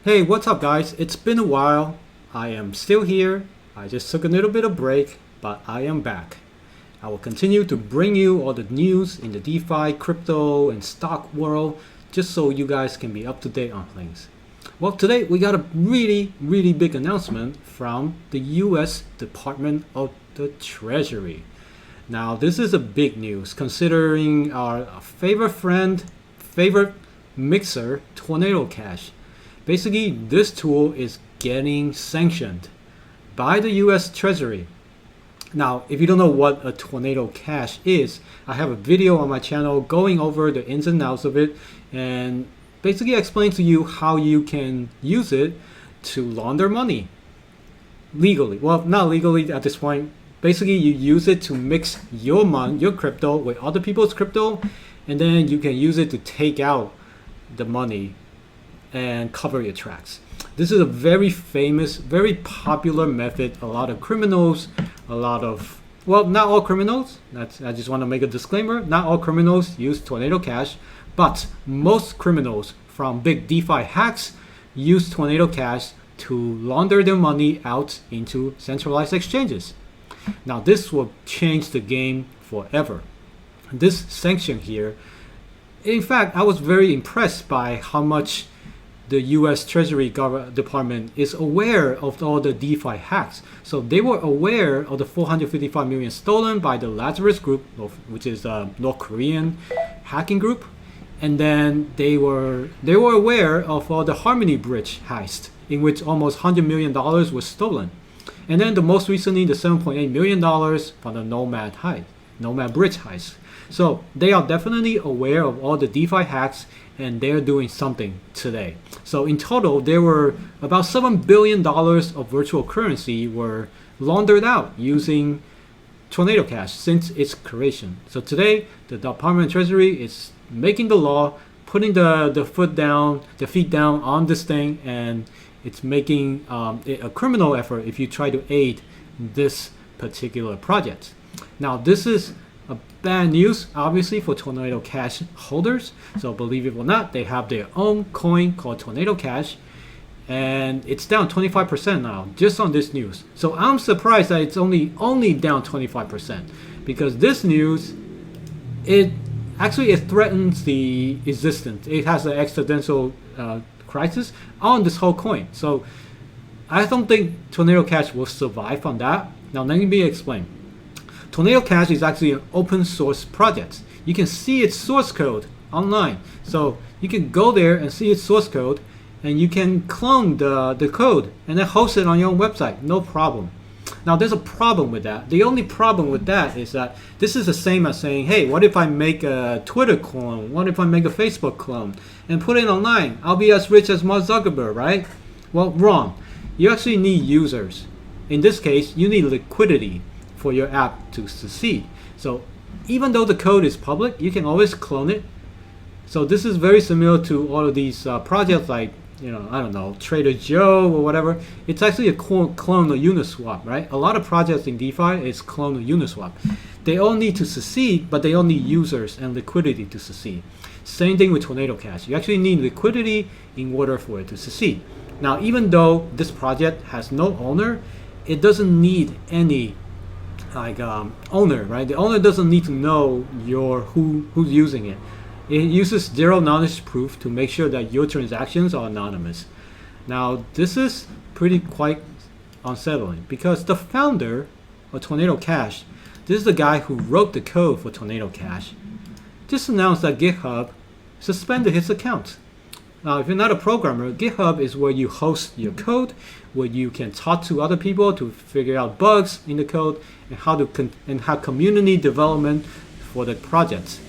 Hey, what's up, guys? It's been a while. I am still here. I just took a little bit of break, but I am back. I will continue to bring you all the news in the DeFi, crypto, and stock world just so you guys can be up to date on things. Well, today we got a really big announcement from the US Department of the Treasury. Now, this is a big news considering our favorite mixer, Tornado Cash. Basically, this tool is getting sanctioned by the US Treasury. Now, if you don't know what a Tornado Cash is, I have a video on my channel going over the ins and outs of it and basically explain to you how you can use it to launder money legally. Well, not legally at this point. Basically, you use it to mix your money, your crypto with other people's crypto, and then you can use it to take out the money and cover your tracks. This is a very famous, very popular method. A lot of criminals, well, not all criminals. I just want to make a disclaimer. Not all criminals use Tornado Cash, but most criminals from big DeFi hacks use Tornado Cash to launder their money out into centralized exchanges. Now, this will change the game forever. This sanction here, in fact, I was very impressed by how much the US Treasury Department is aware of all the DeFi hacks. So they were aware of the 455 million stolen by the Lazarus group, which is a North Korean hacking group. And then they were aware of all the Harmony Bridge heist, in which almost $100 million was stolen. And then the most recently, the $7.8 million from the Nomad Bridge heist. So they are definitely aware of all the DeFi hacks, and they're doing something today. So in total, there were about $7 billion of virtual currency were laundered out using Tornado Cash since its creation. So today, the Department of Treasury is making the law, putting the feet down on this thing, and it's making it a criminal effort if you try to aid this particular project. Now, this is bad news, obviously, for Tornado Cash holders. So believe it or not, they have their own coin called Tornado Cash, and it's down 25% now just on this news. So I'm surprised that it's only down 25%, because this news, it threatens the existence. It has an existential crisis on this whole coin. So I don't think Tornado Cash will survive on that. Now let me explain. Tornado Cash is actually an open source project. You can see its source code online. So you can go there and see its source code, and you can clone the code and then host it on your own website. No problem. Now, there's a problem with that. The only problem with that is that this is the same as saying, hey, what if I make a Twitter clone? What if I make a Facebook clone and put it online? I'll be as rich as Mark Zuckerberg, right? Well, wrong. You actually need users. In this case, you need liquidity for your app to succeed. So even though the code is public, you can always clone it. So this is very similar to all of these projects like, I don't know, Trader Joe or whatever. It's actually a clone of Uniswap, right? A lot of projects in DeFi is clone of Uniswap. They all need to succeed, but they all need users and liquidity to succeed. Same thing with Tornado Cash. You actually need liquidity in order for it to succeed. Now, even though this project has no owner, it doesn't need any owner, right? The owner doesn't need to know who's using it. It uses zero knowledge proof to make sure that your transactions are anonymous. Now, this is quite unsettling, because the founder of Tornado Cash, this is the guy who wrote the code for Tornado Cash, just announced that Github suspended his account. Now, if you're not a programmer, Github is where you host your code, where you can talk to other people to figure out bugs in the code and how community development for the projects.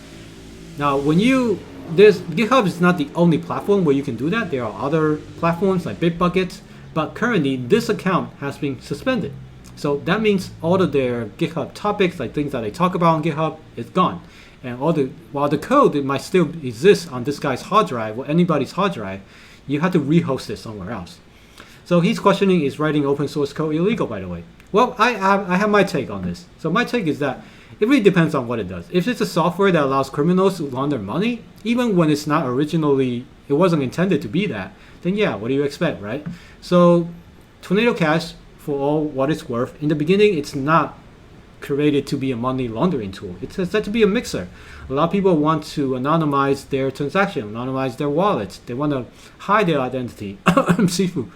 Now, GitHub is not the only platform where you can do that. There are other platforms like Bitbucket, but currently this account has been suspended. So that means all of their GitHub topics, like things that they talk about on GitHub, is gone. And while the code, it might still exist on this guy's hard drive or anybody's hard drive, you have to rehost it somewhere else. So he's questioning, is writing open source code illegal, by the way? Well, I have my take on this. So my take is that It really depends on what it does. If it's a software that allows criminals to launder money, even when it's not originally, it wasn't intended to be that, then yeah, what do you expect, right? So Tornado Cash, for all what it's worth, in the beginning, it's not created to be a money laundering tool. It's set to be a mixer. A lot of people want to anonymize their transaction, anonymize their wallets. They want to hide their identity. Sifu.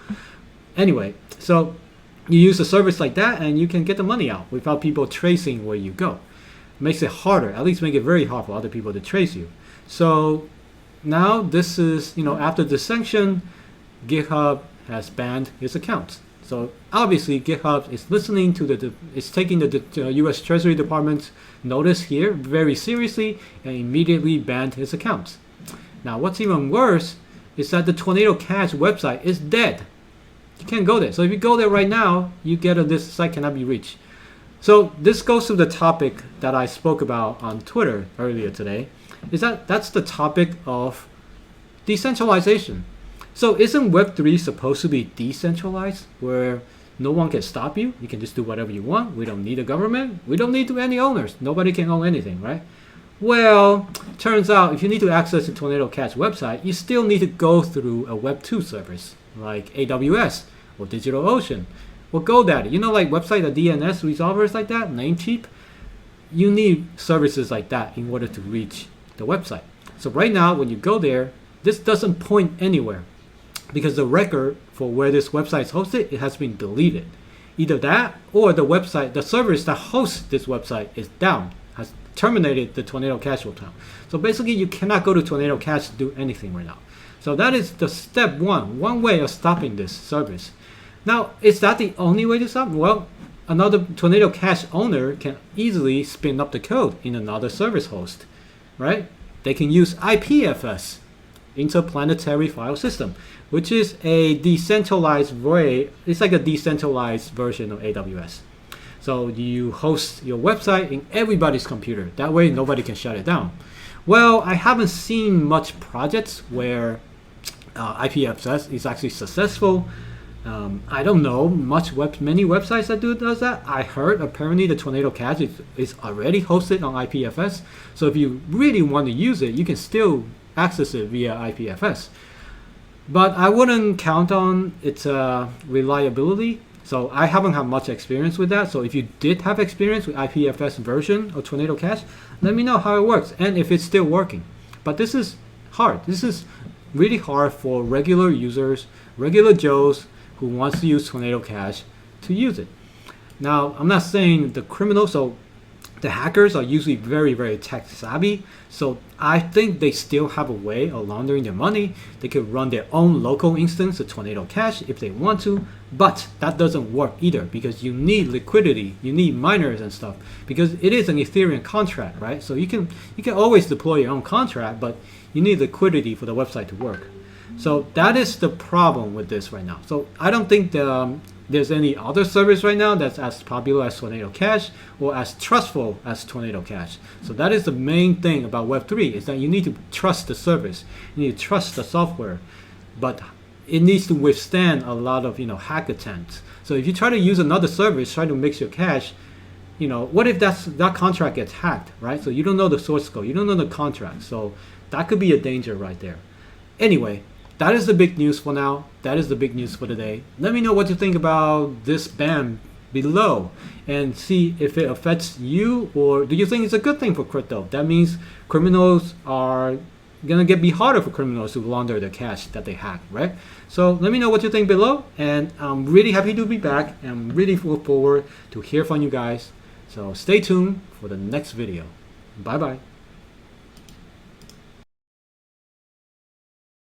Anyway, so you use a service like that and you can get the money out without people tracing where you go. Makes it harder, at least make it very hard for other people to trace you. So now this is, after the sanction, GitHub has banned his account. So obviously GitHub is listening to it's taking the US Treasury Department's notice here very seriously and immediately banned his account. Now what's even worse is that the Tornado Cash website is dead. You can't go there. So if you go there right now, you get this site cannot be reached. So this goes to the topic that I spoke about on Twitter earlier today, is that's the topic of decentralization. So isn't Web3 supposed to be decentralized, where no one can stop you? You can just do whatever you want. We don't need a government. We don't need any owners. Nobody can own anything, right? Well, turns out if you need to access the Tornado Cash website, you still need to go through a Web2 service like AWS or DigitalOcean or GoDaddy. Like website, the DNS resolvers like that, Namecheap. You need services like that in order to reach the website. So right now, when you go there, this doesn't point anywhere because the record for where this website is hosted, it has been deleted. Either that or the website, the service that hosts this website is down, has terminated the Tornado Cash account. So basically, you cannot go to Tornado Cash to do anything right now. So that is the step one way of stopping this service. Now, is that the only way to stop? Well, another Tornado Cash owner can easily spin up the code in another service host, right? They can use IPFS, Interplanetary File System, which is a decentralized way. It's like a decentralized version of AWS. So you host your website in everybody's computer. That way, nobody can shut it down. Well, I haven't seen much projects where IPFS is actually successful. I don't know many websites that does that. I heard apparently the Tornado Cash is already hosted on IPFS. So if you really want to use it, you can still access it via IPFS. But I wouldn't count on its reliability. So I haven't had much experience with that. So if you did have experience with IPFS version of Tornado Cash, let me know how it works and if it's still working. But this is hard. This is really hard for regular users, regular Joes who wants to use Tornado Cash to use it. Now, I'm not saying the criminals, so the hackers are usually very, very tech savvy. So I think they still have a way of laundering their money. They could run their own local instance of Tornado Cash if they want to, but that doesn't work either because you need liquidity, you need miners and stuff because it is an Ethereum contract, right? So you can always deploy your own contract, but you need liquidity for the website to work. So that is the problem with this right now. So I don't think there's any other service right now that's as popular as Tornado Cash or as trustful as Tornado Cash. So that is the main thing about Web3 is that you need to trust the service. You need to trust the software, but it needs to withstand a lot of hack attempts. So if you try to use another service, try to mix your cash, what if that contract gets hacked, right? So you don't know the source code, you don't know the contract. So that could be a danger right there. Anyway, that is the big news for now. That is the big news for today. Let me know what you think about this ban below and see if it affects you, or do you think it's a good thing for crypto? That means criminals are gonna be harder for criminals to launder the cash that they hack, right? So let me know what you think below, and I'm really happy to be back and really look forward to hear from you guys. So stay tuned for the next video. Bye bye.